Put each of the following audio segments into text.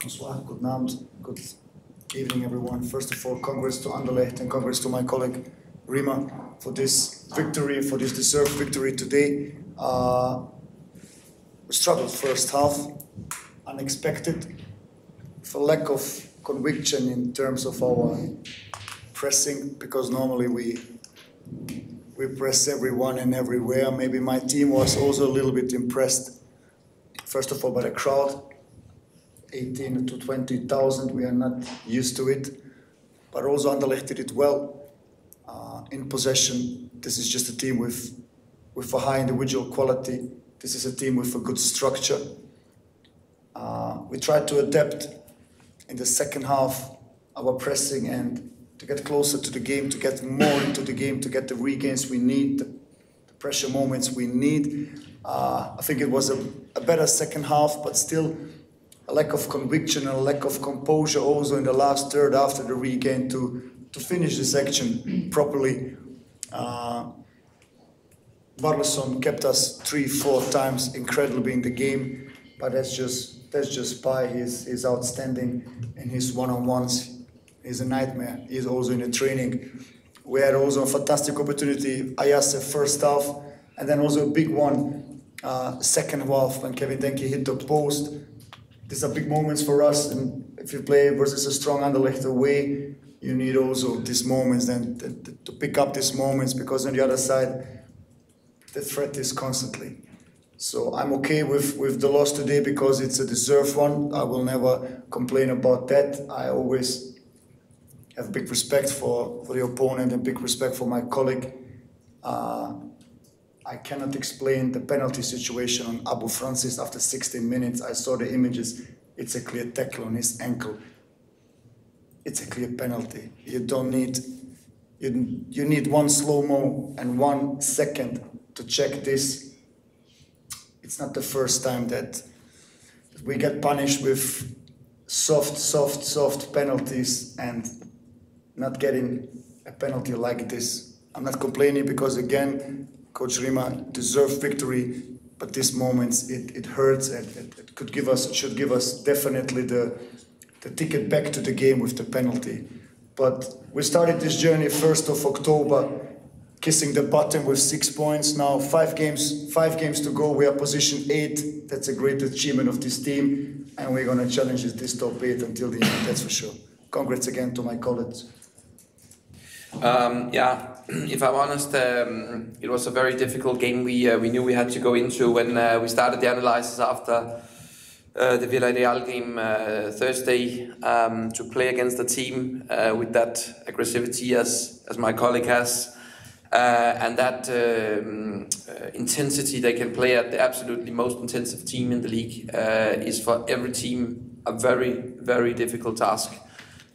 Bonsoir, good night, good evening everyone. First of all, congrats to Anderlecht and congrats to my colleague Rima for this victory, for this deserved victory today. We struggled first half, unexpected, for lack of conviction in terms of our pressing, because normally we press everyone and everywhere. Maybe my team was also a little bit impressed, first of all, by the crowd. 18 to 20,000, we are not used to it. But also Anderlecht did it well. In possession, this is just a team with a high individual quality. This is a team with a good structure. We tried to adapt in the second half our pressing and to get closer to the game, to get more into the game, to get the regains we need, the pressure moments we need. I think it was a better second half, but still a lack of conviction and a lack of composure also in the last third after the regain to finish this action properly. Barleson kept us 3-4 times incredibly in the game, but that's just by his outstanding in his one-on-ones. He's a nightmare. He's also in the training. We had also a fantastic opportunity, Ayase first half, and then also a big one second half when Kevin Denke hit the post. These are big moments for us, and if you play versus a strong Anderlecht away, you need also these moments and to pick up these moments, because on the other side, the threat is constantly. So I'm okay with the loss today because it's a deserved one. I will never complain about that. I always have big respect for the opponent and big respect for my colleague. I cannot explain the penalty situation on Abu Francis after 16 minutes. I saw the images. It's a clear tackle on his ankle. It's a clear penalty. You don't need, you need one slow-mo and 1 second to check this. It's not the first time that we get punished with soft penalties and not getting a penalty like this. I'm not complaining because, again, Coach Rima deserved victory, but these moments, it hurts and it could give us, should give us definitely the ticket back to the game with the penalty. But we started this journey 1st of October, kissing the bottom with 6 points. Now 5 games to go. We are position 8. That's a great achievement of this team, and we're going to challenge this top 8 until the end, that's for sure. Congrats again to my colleagues. Yeah, if I'm honest, it was a very difficult game we knew we had to go into when we started the analysis after the Villarreal game Thursday to play against a team with that aggressivity as my colleague has, and that intensity they can play at. The absolutely most intensive team in the league is for every team a very, very difficult task.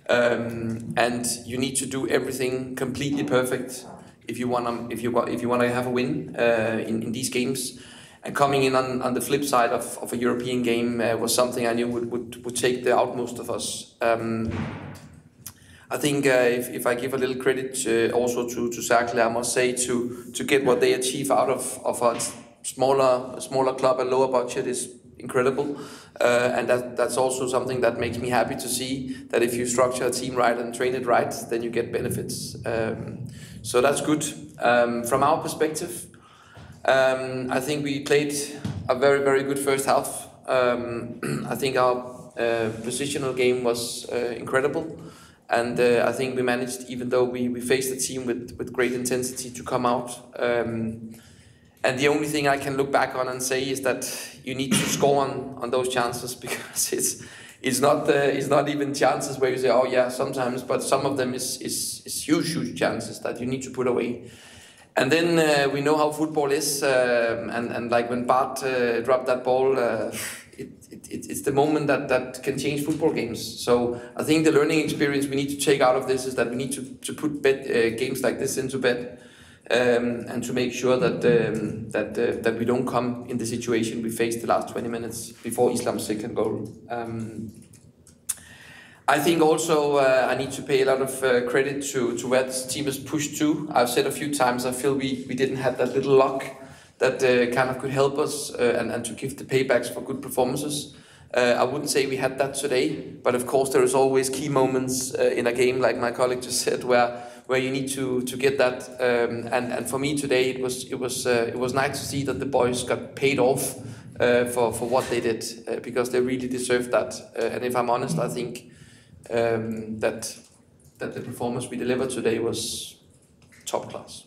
And you need to do everything completely perfect if you wanna have a win in these games. And coming in on the flip side of a European game was something I knew would take the utmost of us. I think if I give a little credit also to CERCLE, I must say to get what they achieve out of a smaller club and lower budget is incredible, and that's also something that makes me happy to see that if you structure a team right and train it right, then you get benefits. So that's good. From our perspective, I think we played a very, very good first half. I think our positional game was incredible, and I think we managed, even though we faced a team with great intensity, to come out. And the only thing I can look back on and say is that you need to score on those chances, because it's not even chances where you say, oh yeah, sometimes, but some of them is huge chances that you need to put away. And then we know how football is, and like when Bart dropped that ball, it's the moment that can change football games. So I think the learning experience we need to take out of this is that we need to put games like this into bed. And to make sure that we don't come in the situation we faced the last 20 minutes before Islam's second goal. I think also I need to pay a lot of credit to where the team has pushed to. I've said a few times I feel we didn't have that little luck that kind of could help us and to give the paybacks for good performances. I wouldn't say we had that today, but of course there is always key moments in a game, like my colleague just said, where you need to get that. And for me today, it was nice to see that the boys got paid off for what they did, because they really deserved that. And if I'm honest, I think that the performance we delivered today was top class.